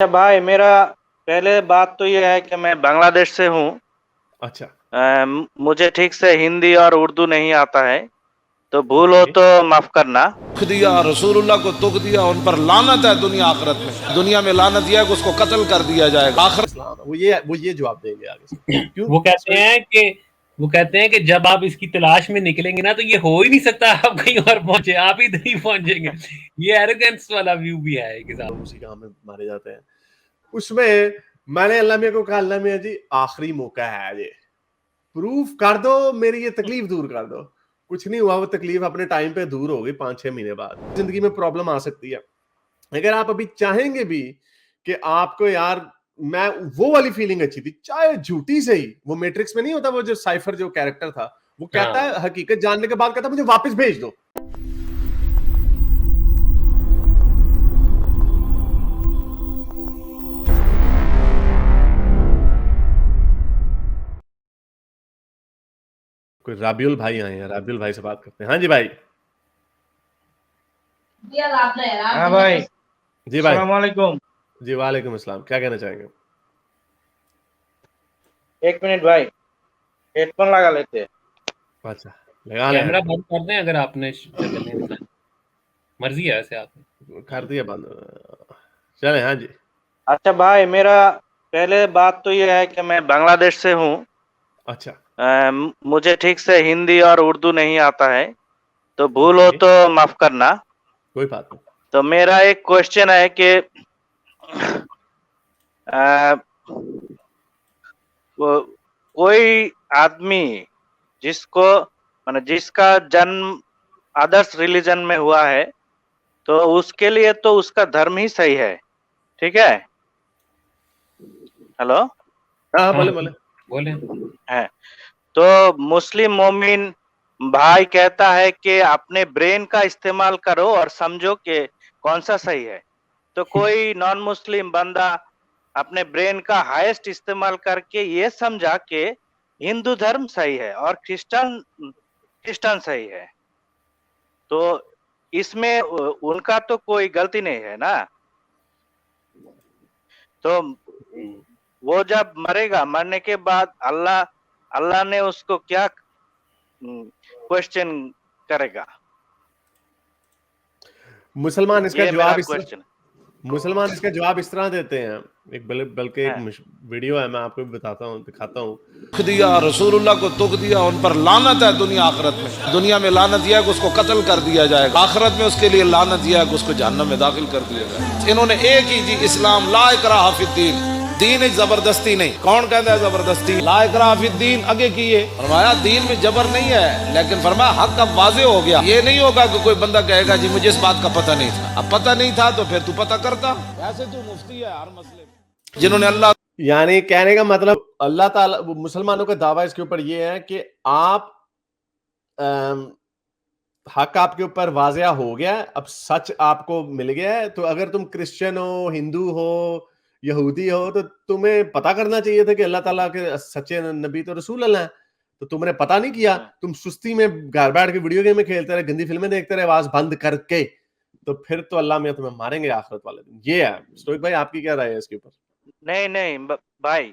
अच्छा भाई, मेरा पहले बात तो ये है कि मैं बांग्लादेश से हूँ। अच्छा। मुझे ठीक से हिंदी और उर्दू नहीं आता है, तो भूल हो ओके। तो माफ करना। दिया रसूलुल्लाह को तुक दिया, उन पर लानत है दुनिया आखिरत में। दुनिया में लानत यह है कि उसको कत्ल कर दिया जाएगा। आखिरत इस्लाम है, वो ये जवाब देंगे आगे से। क्यों? वो कहते सॉरी। हैं कि वो कहते हैं कि जब आप इसकी तलाश में निकलेंगे ना तो ये हो ही नहीं सकता आप कहीं और पहुंचे, आप इधर ही पहुंचेंगे। ये एरोगेंस वाला व्यू भी है एक हिसाब उसी काम में मारे जाते हैं। उसमें मैंने अल्लाह मियां को कहा, अल्लाह मियां जी आखिरी मौका है, ये प्रूफ कर दो, मेरी ये तकलीफ दूर कर दो। कुछ नहीं हुआ, वो तकलीफ अपने टाइम पे दूर होगी 5-6 महीने बाद। जिंदगी में प्रॉब्लम आ सकती है। अगर आप अभी चाहेंगे भी कि आपको यार, मैं वो वाली फीलिंग अच्छी थी, चाहे झूठी से ही। वो मैट्रिक्स में नहीं होता, वो जो साइफर जो कैरेक्टर था, वो से। कहता है हकीकत जानने के बाद कहता है मुझे वापस भेज दो। कोई राबियुल भाई आए हैं, राबियुल भाई से बात करते हैं। हाँ जी भाई। हाँ भाई, जी भाई। अस्सलाम वालेकुम। जी वालेकुम अस्सलाम, क्या कहना चाहेंगे? एक मिनट भाई, हेडफोन लगा लेते हैं। अच्छा, लगा ले कैमरा हेडफोन। बंद कर दें अगर आपने करने में मर्जी है वैसे आपने। कर दिया बंद। चले, हाँ जी। अच्छा भाई, मेरा पहले बात तो ये है कि मैं बांग्लादेश से हूँ। अच्छा। मुझे ठीक से हिंदी और उर्दू नहीं आता है, तो भूल हो ओके, तो माफ करना। कोई बात नहीं। तो मेरा एक क्वेश्चन है कि अ, कोई आदमी जिसको जिसका जन्म अदर्स रिलीजन में हुआ है, तो उसके लिए तो उसका धर्म ही सही है, ठीक है? हेलो। हाँ, हाँ बोले बोले। बोले। है। तो मुस्लिम मोमिन भाई कहता है कि अपने ब्रेन का इस्तेमाल करो और समझो कि कौन सा सही है। तो कोई नॉन मुस्लिम बंदा अपने ब्रेन का हाईएस्ट इस्तेमाल करके ये समझा कि हिंदू धर्म सही है और क्रिश्चियन क्रिश्चियन सही है। तो इसमें उनका तो कोई गलती नहीं है ना। तो वो जब मरेगा, मरने के बाद अल्लाह अल्लाह ने उसको क्या क्वेश्चन करेगा? मुसलमान इसका ये मेरा जवाब इस तरह क्वेश्चन मुसलमान इसका जवाब इस तरह देते हैं। बल्कि एक है। वीडियो है, मैं आपको भी बताता हूँ, दिखाता हूँ। दिया रसूलुल्लाह को तुक दिया, उन पर लानत है दुनिया आखिरत में। दुनिया में लानत यह है कि उसको कत्ल कर दिया जाएगा। आखिरत में उसके लिए लानत यह है कि उसको जहन्नम में दाखिल कर दिया जाएगा। इन्होंने एक ही जी, इस्लाम ला इकराह फिद्दीन, दीन एक जबरदस्ती नहीं। कौन कहता है जबरदस्ती? ला इकराह फिद्दीन आगे किए, फरमाया दीन में जबर नहीं है, लेकिन फरमाया हक अब वाजे हो गया। ये नहीं होगा कि कोई बंदा कहेगा जी मुझे इस बात का पता नहीं था। अब पता नहीं था तो फिर तू पता करता। वैसे तू मुफ्ती है हर मसले में। जिन्होंने अल्लाह, यानी कहने का मतलब, अल्लाह ताला, मुसलमानों का दावा इसके ऊपर ये है कि आप अम, हक आपके ऊपर वाजिया हो गया है, अब सच आपको मिल गया है। तो अगर तुम क्रिश्चियन हो, हिंदू हो, यहूदी हो, तो तुम्हें पता करना चाहिए था कि अल्लाह ताला के सच्चे नबी तो रसूल अल्लाह है। तो तुमने पता नहीं किया, तुम सुस्ती में घर बैठ के वीडियो गेम खेलते रहे, गंदी फिल्में देखते रहे आवाज बंद करके। तो फिर तो अल्लाह मियां तुम्हें मारेंगे आखिरत वाले दिन। ये है स्टोइक भाई, आपकी क्या राय है इसके ऊपर? नहीं नहीं भाई,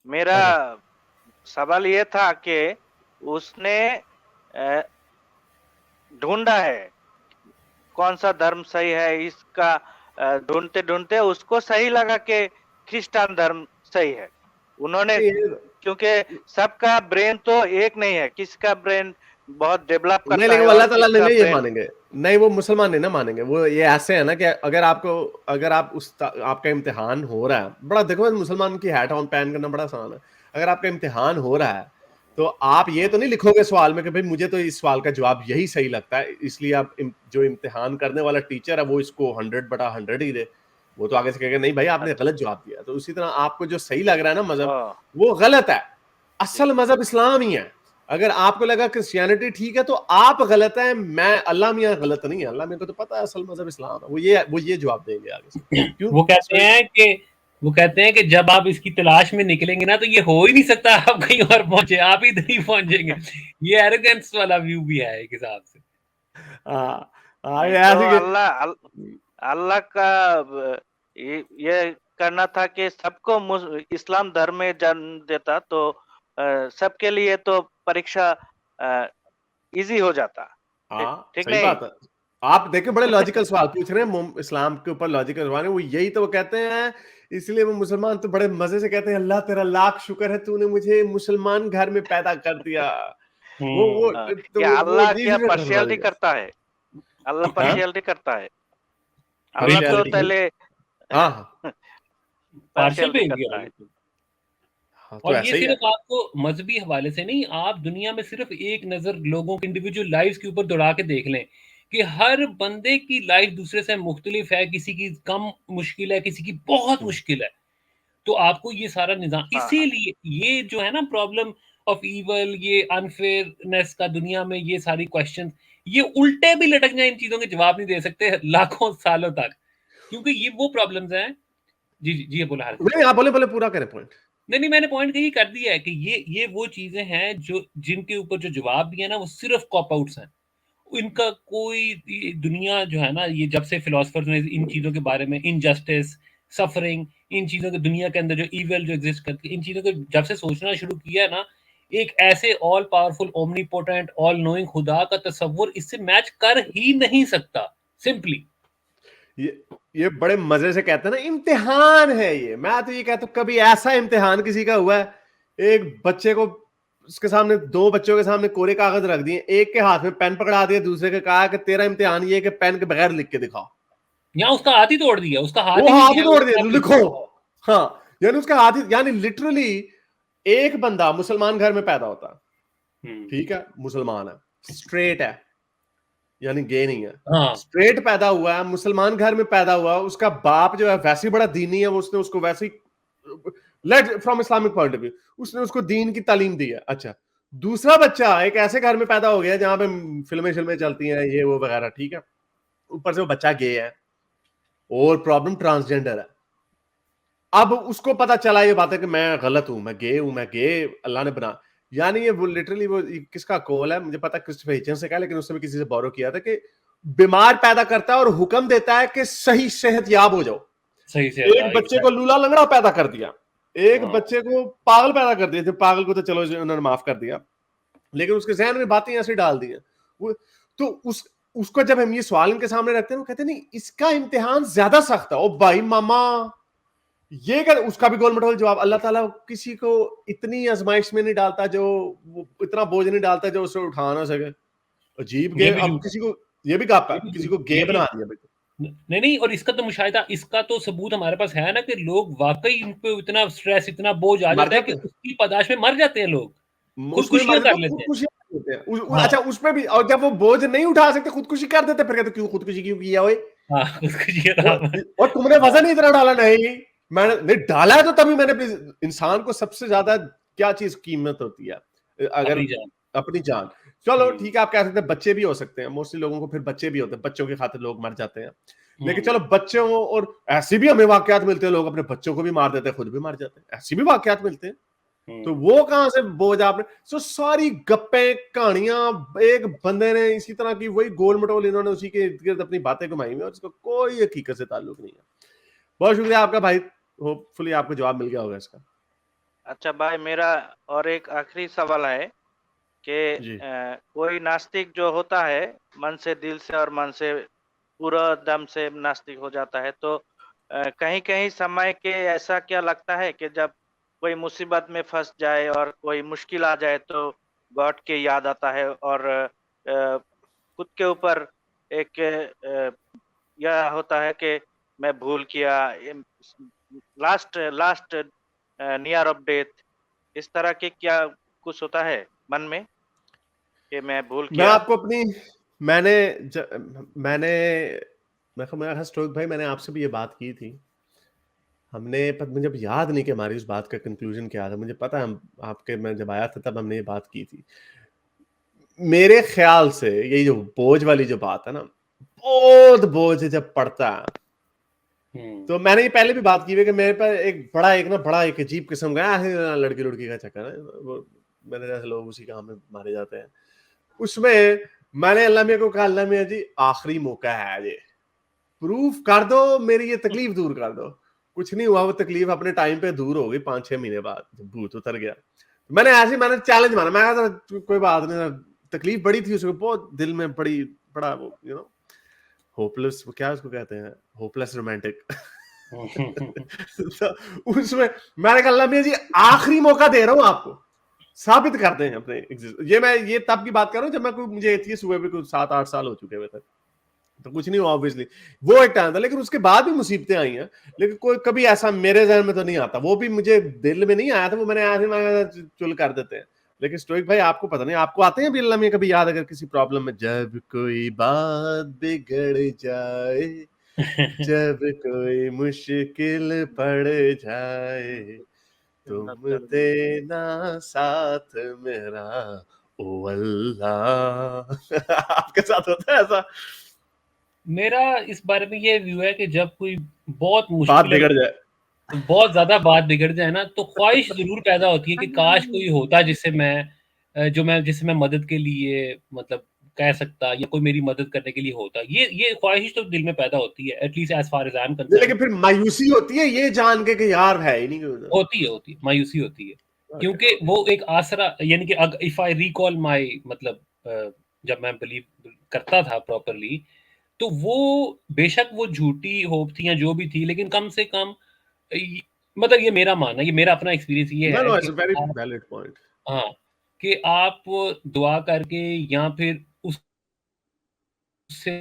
मेरा अच्छा। सवाल ये था कि उसने ढूंढा है कौन सा धर्म सही है, इसका ढूंढते ढूंढते उसको सही लगा कि क्रिश्चियन धर्म सही है। उन्होंने, क्योंकि सबका ब्रेन तो एक नहीं है, किसी का ब्रेन बहुत डेवलप नहीं, करता लेकिन है वो और अल्लाह ताला किसी का नहीं ये ब्रेन। मानेंगे। नहीं, वो मुसलमान नहीं ना मानेंगे। वो ये ऐसे है ना कि अगर आप आपका इम्तिहान हो रहा है, बड़ा देखो मुसलमान की हैट ऑन पहन करना बड़ा आसान है। अगर आपका इम्तिहान हो रहा है, तो आप ये तो नहीं लिखोगे सवाल में कि भाई मुझे तो इस सवाल का जवाब यही सही लगता है, इसलिए आप जो इम्तिहान करने वाला टीचर है वो इसको 100/100 ही दे। वो तो आगे से कहेगा नहीं भाई आपने अच्छा। गलत जवाब दिया। तो उसी तरह आपको जो सही लग रहा है ना ओ, मजहब, वो गलत है। जी। असल मजहब इस्लाम ही है। अगर आपको लगा क्रिश्चियनिटी ठीक है तो आप गलत है, मैं अल्लाह मियां गलत नहीं है। अल्लाह मियां को तो पता है असल मजहब इस्लाम है। वो ये जवाब देंगे आगे से। क्यों? वो कहते सॉरी। हैं कि वो कहते हैं कि जब आप इसकी तलाश में निकलेंगे ना तो ये हो ही नहीं सकता आप कहीं और पहुंचे, आप इधर ही पहुंचेंगे। ये एरोगेंस वाला व्यू भी है एक हिसाब से। हाँ हाँ, नहीं ये तो ऐसे के अल्लाह का ये करना था कि सबको इस्लाम धर्म में जन्म देता तो सबके लिए तो परीक्षा इजी हो जाता। हाँ, ठीक सही नहीं? बात है। आप देखिए बड़े लॉजिकल सवाल पूछ रहे हैं, इस्लाम के ऊपर लॉजिकल सवाल है, वो यही तो वो कहते हैं, इसलिए वो मुसलमान तो बड़े मजे से कहते हैं अल्लाह तेरा लाख शुक्र है तूने मुझे मुसलमान घर में पैदा कर दिया। वो तो क्या वो अल्लाह क्या डिफरेंट पार्शियलिटी लॉजिक करता है? अल्लाह है। हाँ, पार्शियलिटी करता है। अल्लाह तो पार्शियलिटी पहले हाँ हाँ पार्शियल पार्शियलिटी बिहेवियर करता है है। बिल्कुल। हाँ, तो और ये ऐसा ही है। सिर्फ आपको मजहबी हवाले से नहीं, आप दुनिया में सिर्फ एक नजर लोगों के इंडिविजुअल लाइफ के ऊपर दौड़ा के देख लें कि हर बंदे की लाइफ दूसरे से मुख्तलिफ है, किसी की कम मुश्किल है, किसी की बहुत मुश्किल है। तो आपको ये सारा निजाम, हाँ, हाँ। इसीलिए ये जो है ना प्रॉब्लम ऑफ ईवल, ये अनफेयरनेस का दुनिया में ये सारी क्वेश्चन, ये उल्टे भी लटक जाए इन चीजों के जवाब नहीं दे सकते लाखों सालों तक, क्योंकि ये वो प्रॉब्लम्स हैं। जी जी जी, बोला हारिस। नहीं, आप बोले बोले पूरा करें पॉइंट। नहीं, मैंने पॉइंट यही कर दिया है कि ये वो चीजें हैं जो जिनके ऊपर जो जवाब दिए ना वो सिर्फ कॉप आउट्स हैं। इनका कोई दुनिया जो है ना, ये जब से फिलोसफर्स ने इन चीजों के बारे में, इनजस्टिस, सफरिंग, इन चीजों के दुनिया के अंदर जो इविल जो एग्जिस्ट करती है, इन चीजों को जब से सोचना शुरू किया है ना, एक ऐसे all powerful, omnipotent, all knowing खुदा का तस्वुर इससे मैच कर ही नहीं सकता सिंपली। ये बड़े मजे से कहते हैं ना इम्तिहान है ये। मैं तो ये कहता हूँ कभी ऐसा इम्तिहान किसी का हुआ है, एक बच्चे को उसके सामने, दो बच्चों के सामने कोरे कागज रख दिए, एक के हाथ में पेन पकड़ा दिया, दूसरे के कहा कि तेरा इम्तिहान ये कि पेन के बगैर लिख के दिखाओ। यहाँ उसका हाथ ही तोड़ दिया, उसका हाथ वो ही हाथ नहीं ही है, तोड़ दिया, लिखो। हाँ, यानी उसका हाथ ही, यानी लिटरली एक बंदा मुसलमान घर में पैदा होता है, ठीक है, मुसलमान है, स्ट्रेट है, यानी गे नहीं है, हाँ, स्ट्रेट पैदा हुआ है, मुसलमान घर में पैदा हुआ, उसका बाप जो है वैसे ही बड़ा दीनी है, उसने उसको वैसे ही let from Islamic point of view उसने उसको दीन की तालीम दी है। अच्छा, दूसरा बच्चा एक ऐसे घर में पैदा हो गया जहां पे फिल्में चलती हैं, ये वो वगैरह, ठीक है, ऊपर से वो बच्चा गे है और प्रॉब्लम ट्रांसजेंडर है। अब उसको पता चला ये बात है कि मैं गलत हूं, मैं गे, अल्लाह ने बना, यानी ये वो लिटरली वो किसका कॉल है मुझे पता, क्रिस्टोफर हिचन्स से कहा, लेकिन उसने भी किसी से बोरो किया था कि बीमार पैदा करता है और हुक्म देता है कि सही सेहत याब हो जाओ। सही से एक बच्चे को लूला लंगड़ा पैदा कर दिया, एक हाँ। बच्चे को पागल पैदा कर दिया, पागल को तो चलो उन्होंने माफ कर दिया, लेकिन उसके जहन में बातें ऐसे डाल दी हैं वो। तो उसको जब हम ये सवाल इनके सामने रखते हैं, वो कहते हैं नहीं इसका इम्तिहान ज्यादा सख्त है। ओ भाई मामा, ये कर, उसका भी गोल मटोल जवाब, अल्लाह ताला किसी को इतनी आजमाइश में नहीं डालता जो इतना बोझ नहीं डालता जो उसे उठा ना सके। अजीब गे, अब किसी को ये भी गापा, किसी को गे बना दिया बेटा। नहीं, और इसका तो मुशाहिदा, इसका तो सबूत हमारे पास है ना कि लोग वाकई इन पे इतना स्ट्रेस, इतना बोझ आ जाता है कि उसकी पादाश में मर जाते हैं लोग, खुदकुशियां कर लेते हैं। अच्छा, उसमें भी, और जब वो बोझ नहीं उठा सकते खुदकुशी कर देते, फिर कहते क्यों खुदकुशी क्यों किया ओए? और तुमने वजन ही इतना डाला, नहीं मैंने नहीं डाला है, तो तभी मैंने, इंसान को सबसे ज्यादा क्या चीज कीमत होती है? अगर अपनी जान। चलो ठीक है, आप कह सकते हैं बच्चे भी हो सकते हैं, मोस्टली लोगों को फिर बच्चे भी होते हैं, बच्चों के खातिर लोग मर जाते हैं, लेकिन चलो बच्चों, और ऐसे भी हमें वाकयात मिलते हैं, लोग अपने बच्चों को भी मार देते हैं, खुद भी मार जाते हैं, ऐसे भी वाकयात मिलते हैं। तो वो कहां से बोझ आपने? सो सारी गप्पे कहानियां एक बंदे ने इसी तरह की, वही गोल मटोल इन्होंने उसी के इर्द गिर्द अपनी बातें घुमाई हुई, और इसका कोई हकीकत से ताल्लुक नहीं है। बहुत शुक्रिया आपका भाई, होपफुली आपको जवाब मिल गया होगा इसका। अच्छा भाई, मेरा और एक आखिरी सवाल है कि कोई नास्तिक जो होता है, मन से, दिल से और मन से पूरा दम से नास्तिक हो जाता है, तो कहीं कहीं समय के ऐसा क्या लगता है कि जब कोई मुसीबत में फंस जाए और कोई मुश्किल आ जाए तो गॉड के याद आता है, और खुद के ऊपर एक यह होता है कि मैं भूल किया, लास्ट नियर ऑफ डेथ, इस तरह के क्या कुछ होता है मन में कि मैं भूल किया? मैं आपको अपनी, मेरा स्ट्रोक भाई, मैंने आपसे भी ये बात की थी, हमने, पर मुझे अब याद नहीं कि हमारी उस बात का कंक्लूजन क्या था, मुझे पता है हम आपके, मैं जब आया था तब हमने ये बात की थी। मेरे ख्याल से यही जो बोझ वाली जो बात है ना, बहुत बोझ जब पड़ता है, तो मैंने ये पहले भी बात की है कि मेरे पर एक बड़ा एक अजीब किस्म का लड़की लड़की का चक्कर है, वो मेरे जैसे लोग उसी काम में मारे जाते हैं। उसमें मैंने अल्लाह मियां को कहा, अल्लाह मियां जी आखिरी मौका है, ये प्रूफ कर दो, मेरी ये तकलीफ दूर कर दो। कुछ नहीं हुआ, वो तकलीफ अपने टाइम पे दूर हो गई 5-6 महीने बाद जब भूत उतर गया। मैंने चैलेंज माना, मैं कहा कोई बात नहीं, तकलीफ बड़ी थी उसको, बहुत दिल में बड़ा वो यू नो होपलेस, वो क्या उसको कहते हैं, होपलेस रोमांटिक। तो उसमें मैंने कहा अल्लाह मियां जी आखिरी मौका दे रहा हूं आपको, साबित करते हैं अपने ये तब की बात कर रहा हूं जब मैं मुझे एथियस्ट हुए भी कुछ 7-8 साल हो चुके हुए थे, तो कुछ नहीं हुआ ऑब्वियसली, वो एक टाइम था। लेकिन उसके बाद भी मुसीबतें आई हैं, लेकिन कोई कभी ऐसा मेरे ज़हन में तो नहीं आता, वो भी मुझे दिल में नहीं आया था, वो मैंने ऐसे चुल कर देते हैं। लेकिन स्टोइक भाई आपको पता नहीं, आपको आते हैं अभी अल्लाह में कभी याद अगर किसी प्रॉब्लम में, जब कोई बात बिगड़ जाए, जब कोई मुश्किल पड़ जाए, तुम देना साथ मेरा ओ अल्लाह। आपके साथ होता है ऐसा? मेरा इस बारे में ये व्यू है कि जब कोई बहुत बात बिगड़ जाए, बहुत ज्यादा बात बिगड़ जाए ना, तो ख्वाहिश जरूर पैदा होती है कि काश कोई होता जिससे मैं मदद के लिए मतलब कह सकता, या कोई मेरी मदद करने के लिए होता। ये ख्वाहिश तो दिल में पैदा होती है, at least as far as I am concerned. लेकिन फिर मायूसी होती है ये जान के कि यार है ही नहीं कोई। होती है मायूसी होती है, क्योंकि वो एक आसरा, यानी कि इफ आई रिकॉल माय मतलब जब मैं बिलीव करता था प्रॉपरली, तो वो बेशक वो झूठी होप थी या जो भी थी, लेकिन कम से कम मतलब ये मेरा मानना, ये मेरा अपना एक्सपीरियंस ये है No, it's a very valid point. हाँ, कि आप दुआ करके या फिर उससे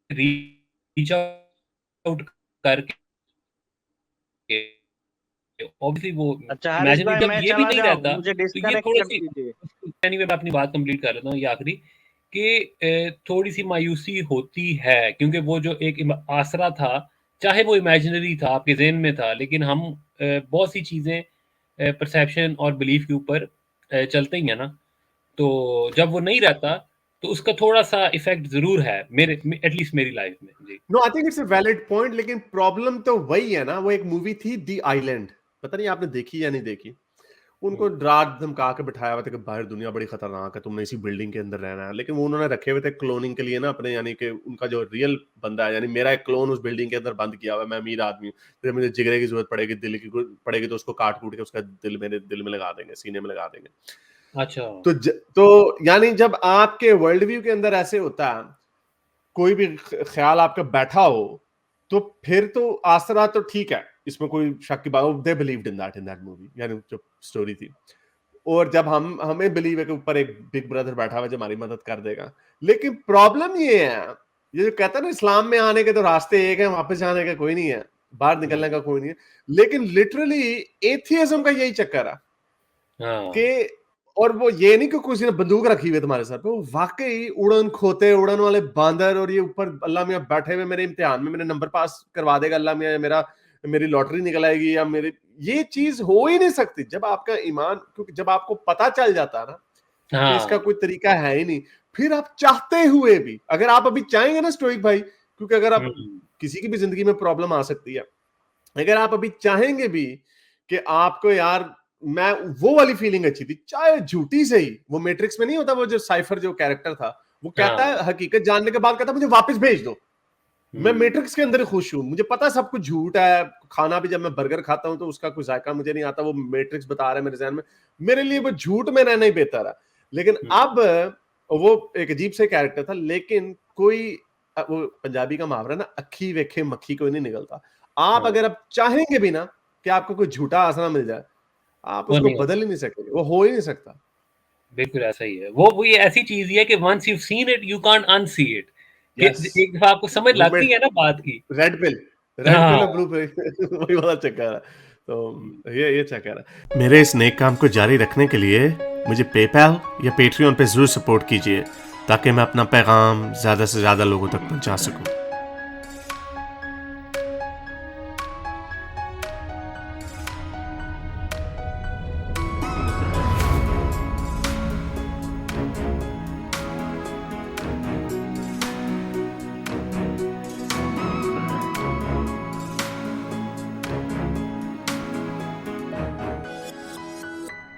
रीच आउट करके, ऑब्वियसली वो अच्छा हारिस इमेजिन भाई, जब मैं ये भी चला नहीं जाऊं, रहता, मुझे तो ये डिस्कनेक्ट थोड़ी कर सी, दीजिए। एनीवे मैं अपनी बात कंप्लीट कर लेता हूँ ये आखिरी, कि थोड़ी सी मायूसी होती है, क्योंकि वो जो एक आसरा था, चाहे वो इमेजिनरी था, आपके ज़हन में था, लेकिन हम बहुत सी चीज़ें परसेप्शन और बिलीफ के ऊपर चलते ही है ना, तो जब वो नहीं रहता तो उसका थोड़ा सा इफेक्ट जरूर है मेरे, एटलीस्ट मेरी लाइफ में जी। No, I think it's a valid point, लेकिन प्रॉब्लम तो वही है ना, वो एक मूवी थी दी आइलैंड, पता नहीं आपने देखी या नहीं देखी। उनको डरा धमका के बिठाया हुआ था कि बाहर दुनिया बड़ी खतरनाक है, तुमने इसी बिल्डिंग के अंदर रहना है, लेकिन वो उन्होंने रखे हुए थे क्लोनिंग के लिए ना अपने, यानी कि उनका जो रियल बंदा है, यानी मेरा एक क्लोन उस बिल्डिंग के अंदर बंद किया हुआ है, मैं अमीर आदमी हूँ, फिर मुझे जिगरे की जरूरत पड़ेगी, दिल की पड़ेगी, तो उसको काट कूट के उसका दिल मेरे दिल में लगा देंगे, सीने में लगा देंगे। अच्छा, तो यानी जब आपके वर्ल्ड व्यू के अंदर ऐसे होता है, कोई भी ख्याल आपका बैठा हो, तो फिर तो आसरा तो ठीक है, इसमें कोई शक की बात, they believed in that movie, यानी जो स्टोरी थी। और जब हमें बिलीव है कि ऊपर एक बिग ब्रदर बैठा हुआ है जो हमारी मदद कर देगा, लेकिन प्रॉब्लम ये है, ये जो कहता है ना इस्लाम में आने के तो रास्ते एक है, वापस जाने का कोई नहीं है, बाहर निकलने का कोई नहीं है, लेकिन लिटरली एथियज्म का यही चक्कर है कि, और वो ये नहीं कि किसी ने बंदूक रखी हुई है तुम्हारे सर पे, वो वाकई उड़न खोते, उड़न वाले बांदर, और ये ऊपर अल्लाह मियां बैठे हुए मेरे इम्तिहान में मेरे नंबर पास करवा देगा अल्लाह मियां, मेरी लॉटरी निकल आएगी, या मेरी, ये चीज हो ही नहीं सकती जब आपका ईमान, क्योंकि जब आपको पता चल जाता है ना कि इसका कोई तरीका है ही नहीं, फिर आप चाहते हुए भी, अगर आप अभी चाहेंगे ना स्टोइक भाई, क्योंकि अगर आप किसी की भी जिंदगी में प्रॉब्लम आ सकती है, अगर आप अभी चाहेंगे भी कि आपको यार, मैं वो वाली फीलिंग अच्छी थी, चाहे झूठी से ही, वो मैट्रिक्स में नहीं होता वो जो साइफर जो कैरेक्टर था, वो कहता है हकीकत जानने के बाद कहता है मुझे वापस भेज दो, मैं मैट्रिक्स के अंदर खुश हूं, मुझे पता सब कुछ झूठ है, खाना भी जब मैं बर्गर खाता हूं तो उसका कोई जायका मुझे नहीं आता, वो मैट्रिक्स बता रहा है मेरे ज़हन में, मेरे लिए वो झूठ में रहना ही बेहतर है। लेकिन अब वो एक अजीब से कैरेक्टर था, लेकिन कोई, वो पंजाबी का मुहावरा ना, अखी वेखे मक्खी कोई नहीं निकलता, आप अगर आप चाहेंगे भी ना कि आपको कोई झूठा आसरा मिल जाए, आप उसको बदल ही नहीं सकते, वो हो ही नहीं सकता। बिल्कुल ऐसा ही है, वो ये ऐसी चीज है कि once you seen it you can't unsee it, एक दफा आपको समझ लगती है ना बात की, रेड पिल और ब्लू पिल, वही वाला चक्कर है। तो ये चक्कर है। मेरे इस नेक काम को जारी रखने के लिए मुझे पेपैल या पेट्रियन पे जरूर सपोर्ट कीजिए, ताकि मैं अपना पैगाम ज्यादा से ज्यादा लोगों तक पहुंचा सकूं।